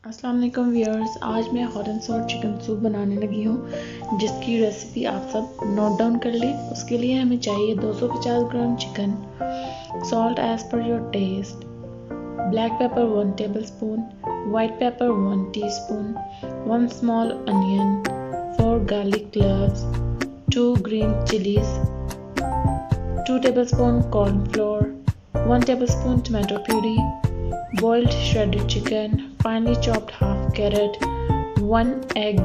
अस्सलाम वालेकुम व्यूअर्स। आज मैं hot and salt chicken soup बनाने लगी हूँ, जिसकी रेसिपी आप सब नोट डाउन कर लें। उसके लिए हमें चाहिए 250 gram chicken, salt as per your taste, black pepper 1 tablespoon, white pepper 1 teaspoon, 1 small onion, 4 garlic cloves, 2 green chilies, 2 tablespoon corn flour, 1 tablespoon tomato puree, boiled shredded chicken, finely chopped half carrot, 1 egg,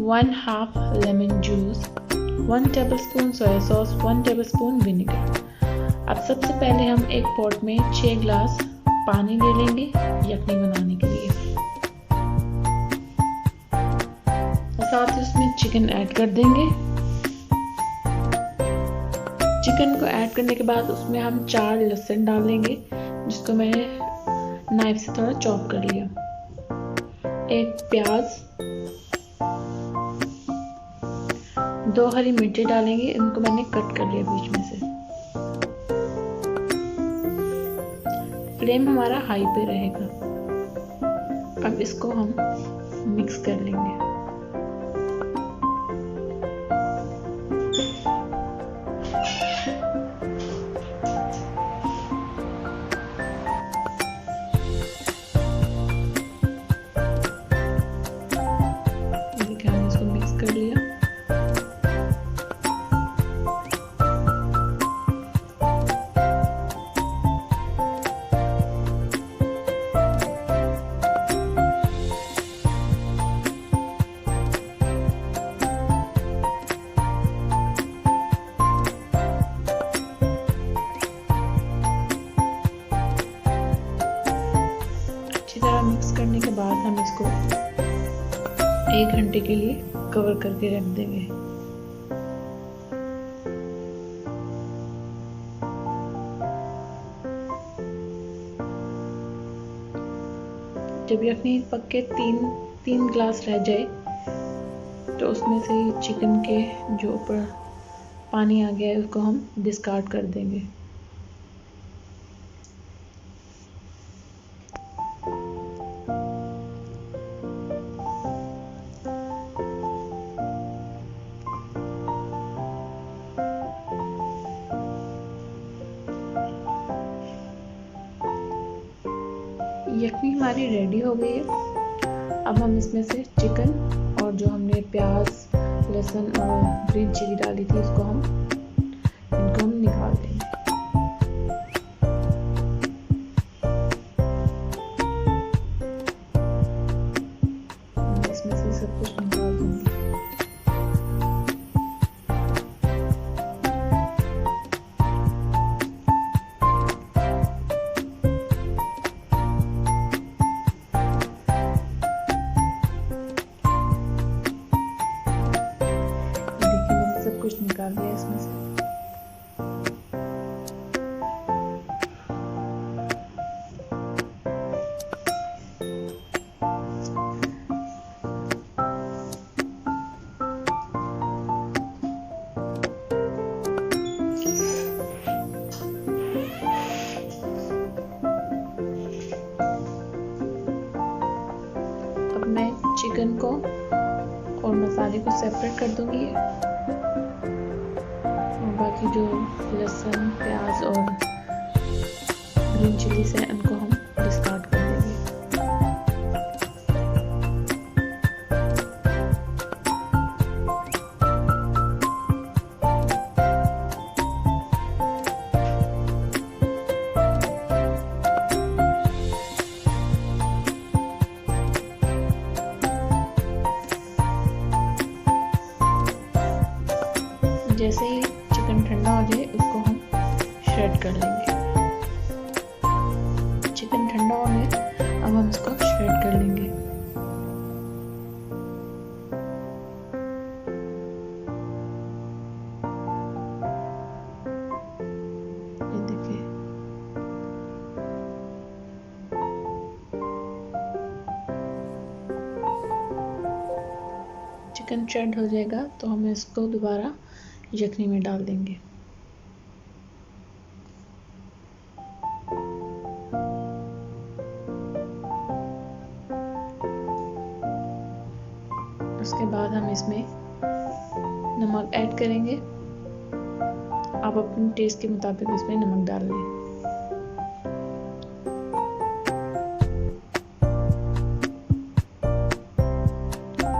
1 half lemon juice, 1 tablespoon soya sauce, 1 tablespoon vinegar। अब सबसे पहले हम एक pot में 6 glass पानी ले लेंगे यखनी बनाने के लिए। साथ ही उसमें चिकन ऐड कर देंगे। चिकन को ऐड करने के बाद उसमें हम 4 लहसुन डाल लेंगे, जिसको मैंने नाइफ से थोड़ा चॉप कर लिया। 1 प्याज, 2 हरी मिर्ची डालेंगे, इनको मैंने कट कर लिया बीच में से। फ्लेम हमारा हाई पे रहेगा। अब इसको हम मिक्स कर लेंगे। कर लिया। अच्छी तरह मिक्स करने के बाद हम इसको 1 घंटे के लिए कवर करके रख देंगे। जब यखनी पक के तीन ग्लास रह जाए तो उसमें से चिकन के जो ऊपर पानी आ गया है उसको हम डिस्कार्ड कर देंगे। यखनी हमारी रेडी हो गई है। अब हम इसमें से चिकन और जो हमने प्याज, लहसुन और ग्रीन चिली डाली थी इनको हम निकाल देंगे। इसमें से सब कुछ निकाल दूंगी। कुछ निकाल दिया इसमें से। अब मैं चिकन को और मसाले को सेपरेट कर दूंगी। बाकी जो लहसुन, प्याज और ग्रीन चिलीज है उनको हम डिस्कार्ड कर देंगे। जैसे ही चिकन ठंडा हो जाए उसको हम श्रेड कर लेंगे। चिकन ठंडा हो गया, अब हम इसको श्रेड कर लेंगे। ये देखिए, चिकन श्रेड हो जाएगा तो हम इसको दोबारा यखनी में डाल देंगे। उसके बाद हम इसमें नमक ऐड करेंगे। आप अपने टेस्ट के मुताबिक इसमें नमक डाल लें।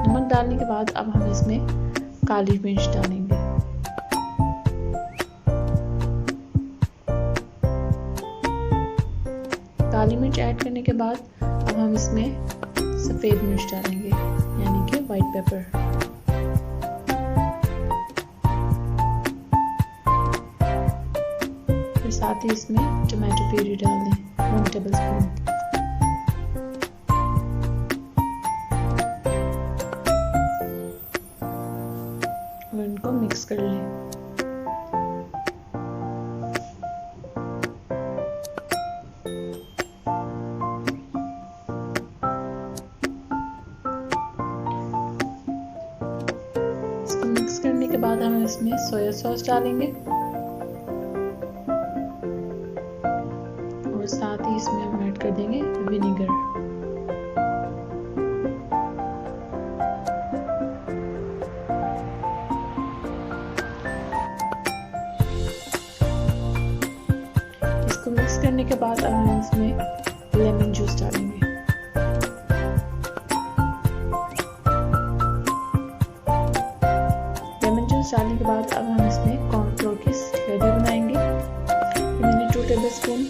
नमक डालने के बाद अब हम इसमें काली मिर्च डालेंगे। काली मिर्च ऐड करने के बाद अब हम इसमें सफ़ेद मिर्च डालेंगे, यानी कि वाइट पेपर। फिर साथ ही इसमें टमाटो प्यूरी डाल दें 1 टेबलस्पून। और इनको मिक्स कर लें। इसको मिक्स करने के बाद हम इसमें सोया सॉस डालेंगे और साथ ही इसमें हम ऐड कर देंगे विनेगर। इसको मिक्स करने के बाद अब हम इसमें लेमन जूस डालेंगे। डालने के बाद अब हम इसमें कॉर्नफ्लोर की स्लरी बनाएंगे। मैंने 2 टेबलस्पून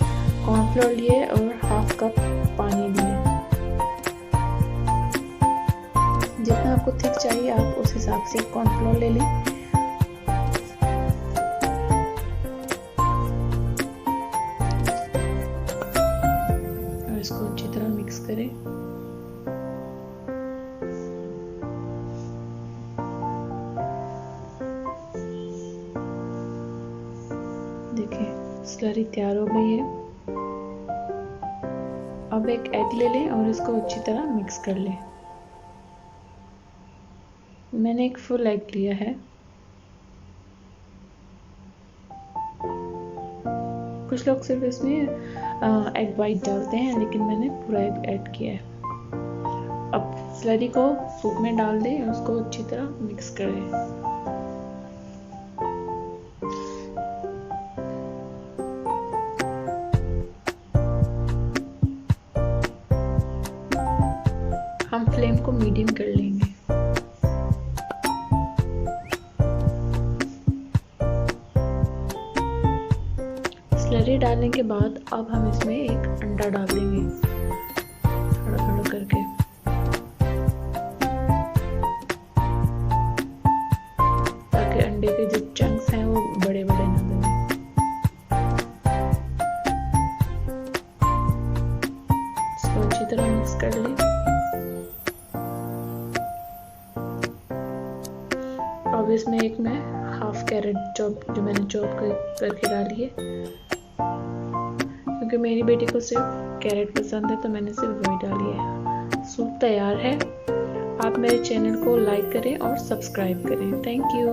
कॉर्नफ्लोर लिए और हाफ कप पानी लिए। जितना आपको थिक चाहिए आप उस हिसाब से कॉर्नफ्लोर ले लें। और इसको अच्छी तरह मिक्स करें। देखिए स्लरी तैयार हो गई है। अब एक एग ले लें और इसको अच्छी तरह मिक्स कर लें। मैंने एक फुल एग लिया है। कुछ लोग सिर्फ इसमें एग वाइट डालते हैं, लेकिन मैंने पूरा एग ऐड किया है। अब स्लरी को सूप में डाल दें और उसको अच्छी तरह मिक्स करें। हम फ्लेम को मीडियम कर लेंगे। स्लरी डालने के बाद अब हम इसमें एक अंडा डाल देंगे थोड़ा थोड़ा करके। ताकि अंडे के जो चंक्स हैं वो बड़े बड़े ना बने। इसको अच्छी तरह मिक्स कर लें। अब इसमें एक मैं हाफ कैरेट जो मैंने चॉप करके डाली है, क्योंकि मेरी बेटी को सिर्फ कैरेट पसंद है तो मैंने सिर्फ वही डाली है। सूप तैयार है। आप मेरे चैनल को लाइक करें और सब्सक्राइब करें। Thank you.